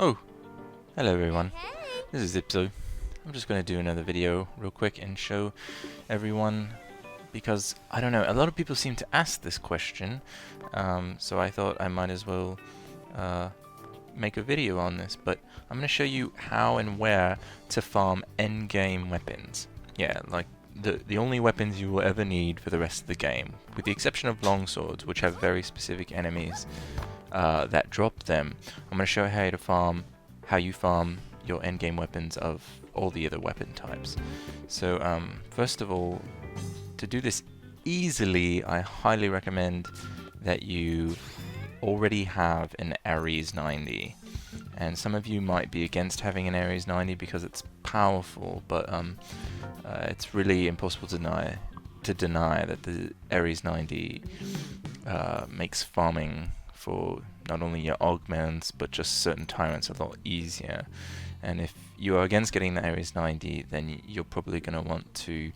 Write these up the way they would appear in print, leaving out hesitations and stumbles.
Oh, hello everyone. This is Zipzo. I'm just going to do another video real quick and show everyone, because I don't know, a lot of people seem to ask this question, so I thought I might as well make a video on this. But I'm going to show you how and where to farm endgame weapons. Yeah, like the only weapons you will ever need for the rest of the game, with the exception of longswords, which have very specific enemies that drop them. I'm going to show how you farm your endgame weapons of all the other weapon types. So first of all, to do this easily, I highly recommend that you already have an Ares 90. And some of you might be against having an Ares 90 because it's powerful, but it's really impossible to deny that the Ares 90 makes farming for not only your augments but just certain tyrants a lot easier. And if you are against getting the Ares 90, then you're probably going to want to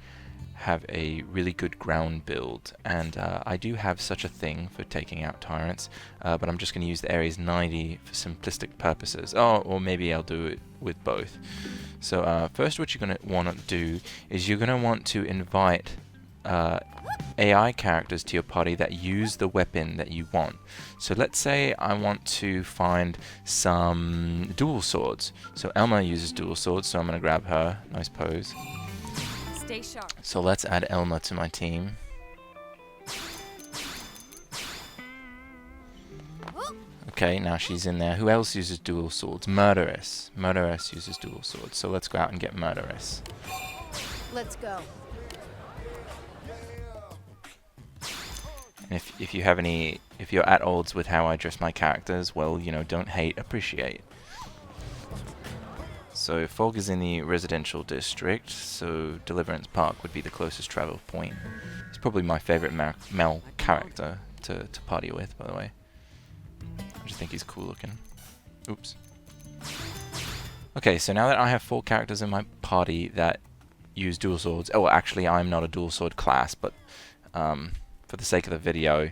have a really good ground build, and I do have such a thing for taking out tyrants, but I'm just going to use the Ares 90 for simplistic purposes. Or maybe I'll do it with both. So first, what you're going to want to do is you're going to want to invite AI characters to your party that use the weapon that you want. So let's say I want to find some dual swords. So Elma uses dual swords, so I'm going to grab her. Nice pose. Stay sharp. So let's add Elma to my team. Okay, now she's in there. Who else uses dual swords? Murderess. Murderess uses dual swords. So let's go out and get Murderess. Let's go. And if you have if you're at odds with how I dress my characters, well, you know, don't hate, appreciate. So Fog is in the residential district, so Deliverance Park would be the closest travel point. It's probably my favorite Mel character to party with, by the way. I just think he's cool looking. Oops. Okay, so now that I have 4 characters in my party that use dual swords, oh, actually I'm not a dual sword class, but for the sake of the video,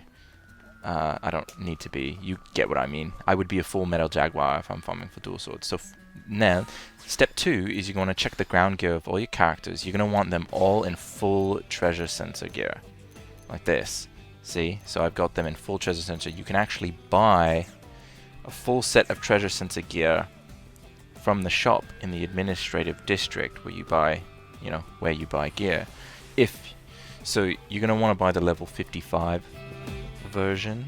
I don't need to be. You get what I mean. I would be a full Metal Jaguar if I'm farming for dual swords. So now, step 2 is you're going to check the ground gear of all your characters. You're going to want them all in full treasure center gear, like this. See? So I've got them in full treasure center. You can actually buy a full set of treasure center gear from the shop in the administrative district where you buy, you know, where you buy gear. So you're going to want to buy the level 55 version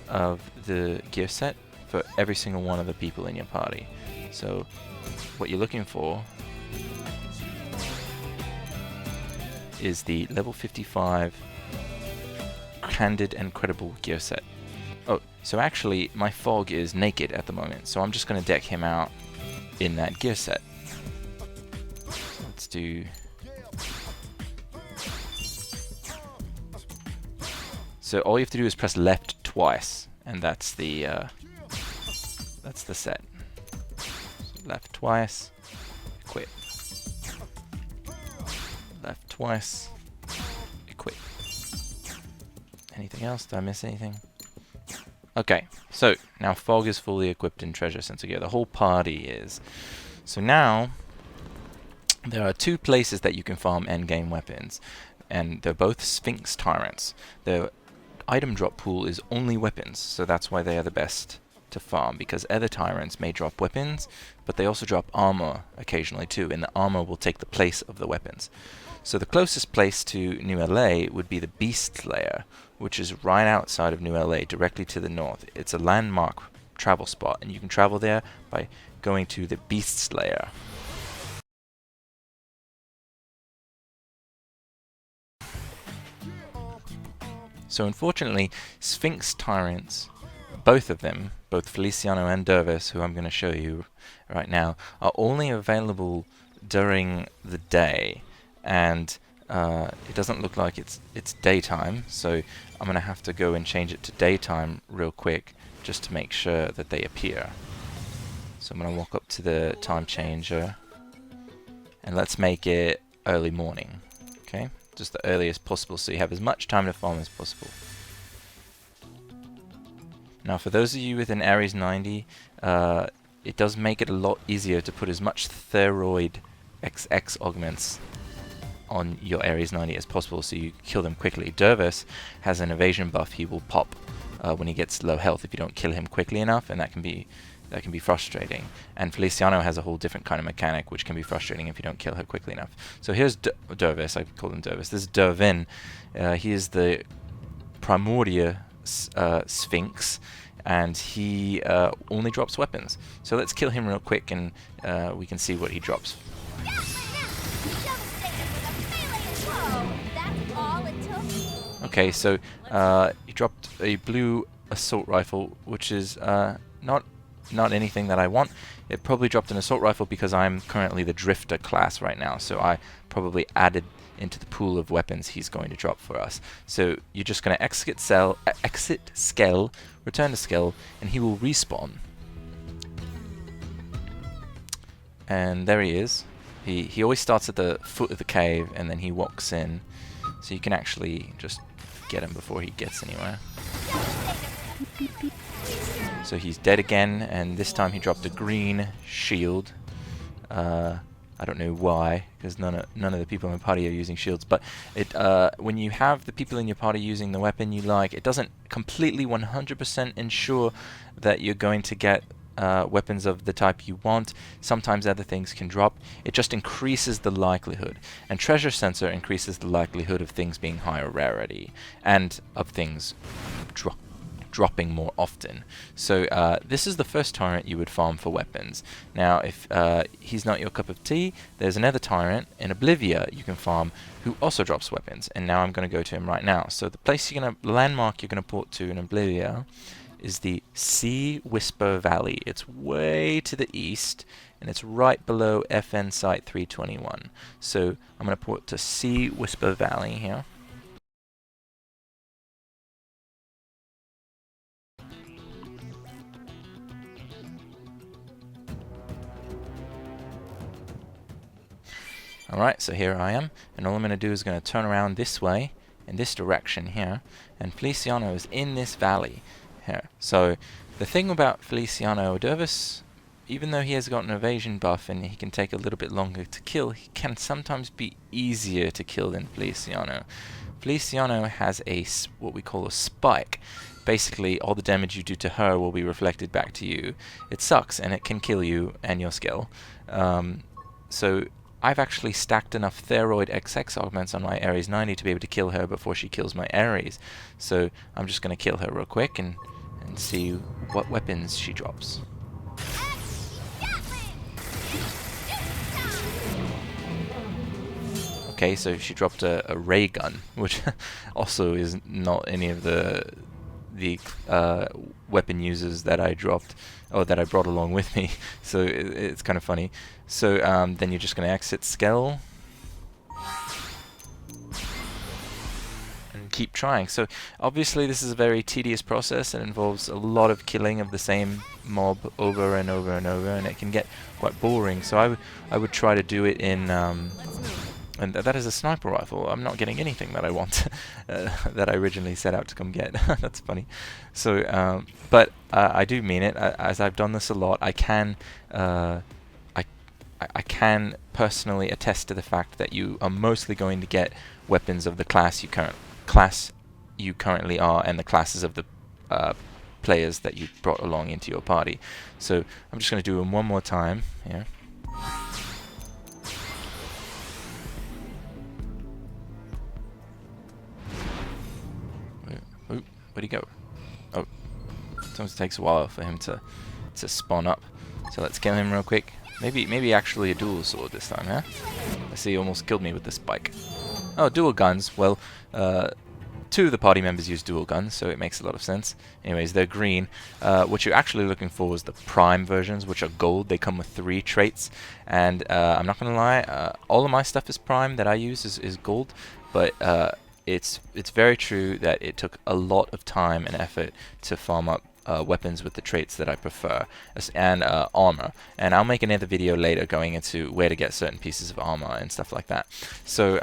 of the gear set for every single one of the people in your party. So what you're looking for is the level 55 Candid and Credible gear set. Oh, so actually my Fog is naked at the moment, so I'm just going to deck him out in that gear set. Let's do... So all you have to do is press left twice, and that's the set. So left twice, equip. Left twice, equip. Anything else? Did I miss anything? Okay, so now Fog is fully equipped in Treasure Center gear. The whole party is. So now there are 2 places that you can farm endgame weapons, and they're both Sphinx Tyrants. They're item drop pool is only weapons, so that's why they are the best to farm, because other tyrants may drop weapons, but they also drop armor occasionally too, and the armor will take the place of the weapons. So the closest place to New LA would be the Beast Lair, which is right outside of New LA, directly to the north. It's a landmark travel spot, and you can travel there by going to the Beast Lair. So unfortunately, Sphinx Tyrants, both of them, both Feliciano and Dervis, who I'm going to show you right now, are only available during the day, and it doesn't look like it's daytime, so I'm going to have to go and change it to daytime real quick just to make sure that they appear. So I'm going to walk up to the time changer, and let's make it early morning, okay? Just the earliest possible, so you have as much time to farm as possible. Now for those of you with an Ares 90, it does make it a lot easier to put as much Thyroid XX augments on your Ares 90 as possible so you kill them quickly. Dervis has an evasion buff he will pop when he gets low health if you don't kill him quickly enough, and that can be frustrating. And Feliciano has a whole different kind of mechanic which can be frustrating if you don't kill her quickly enough. So here's Dervis, I call him Dervis. This is Dervin. He is the Primordia Sphinx, and he only drops weapons. So let's kill him real quick and we can see what he drops. Okay, so he dropped a blue assault rifle, which is not anything that I want. It probably dropped an assault rifle because I'm currently the drifter class right now, so I probably added into the pool of weapons he's going to drop for us. So you're just going to exit Skell, return to Skell, and he will respawn. And there he is. He always starts at the foot of the cave and then he walks in, so you can actually just get him before he gets anywhere. So he's dead again, and this time he dropped a green shield. I don't know why, because none of the people in the party are using shields, but when you have the people in your party using the weapon you like, it doesn't completely 100% ensure that you're going to get weapons of the type you want. Sometimes other things can drop. It just increases the likelihood, and Treasure Sensor increases the likelihood of things being higher rarity and of things dropping more often. So this is the first tyrant you would farm for weapons. Now if he's not your cup of tea, there's another tyrant in Oblivia you can farm who also drops weapons, and now I'm going to go to him right now. So the landmark you're going to port to in Oblivia is the Sea Whisper Valley. It's way to the east, and it's right below FN Site 321. So I'm going to port to Sea Whisper Valley here. Alright, so here I am, and all I'm going to do is going to turn around this way, in this direction here, and Feliciano is in this valley here. So the thing about Feliciano, Dervis, even though he has got an evasion buff and he can take a little bit longer to kill, he can sometimes be easier to kill than Feliciano. Feliciano has what we call a spike. Basically, all the damage you do to her will be reflected back to you. It sucks, and it can kill you and your skill. So I've actually stacked enough Thyroid XX augments on my Ares 90 to be able to kill her before she kills my Ares. So I'm just going to kill her real quick and see what weapons she drops. Okay, so she dropped a ray gun, which also is not any of the weapon users that I dropped, or that I brought along with me. So it's kind of funny. So then you're just going to exit Skell and keep trying. So obviously this is a very tedious process. It involves a lot of killing of the same mob over and over and over, and it can get quite boring. So I would try to do it in and that is a sniper rifle. I'm not getting anything that I want, that I originally set out to come get. That's funny. So, but I do mean it. As I've done this a lot, I can personally attest to the fact that you are mostly going to get weapons of the class you currently are, and the classes of the players that you brought along into your party. So I'm just going to do them one more time. Yeah. Where'd he go? Oh, sometimes it takes a while for him to spawn up. So let's kill him real quick. Maybe actually a dual sword this time, huh? I see he almost killed me with the spike. Oh, dual guns. Well, two of the party members use dual guns, so it makes a lot of sense. Anyways, they're green. What you're actually looking for is the prime versions, which are gold. They come with 3 traits, and I'm not gonna lie, all of my stuff is prime that I use is gold, but it's very true that it took a lot of time and effort to farm up weapons with the traits that I prefer, and armor. And I'll make another video later going into where to get certain pieces of armor and stuff like that. So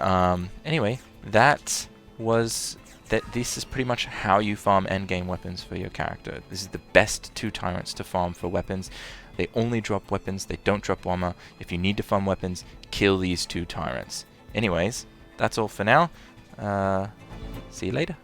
anyway, that was this is pretty much how you farm endgame weapons for your character. This is the best 2 tyrants to farm for weapons. They only drop weapons, they don't drop armor. If you need to farm weapons, kill these 2 tyrants. Anyways, that's all for now. See you later.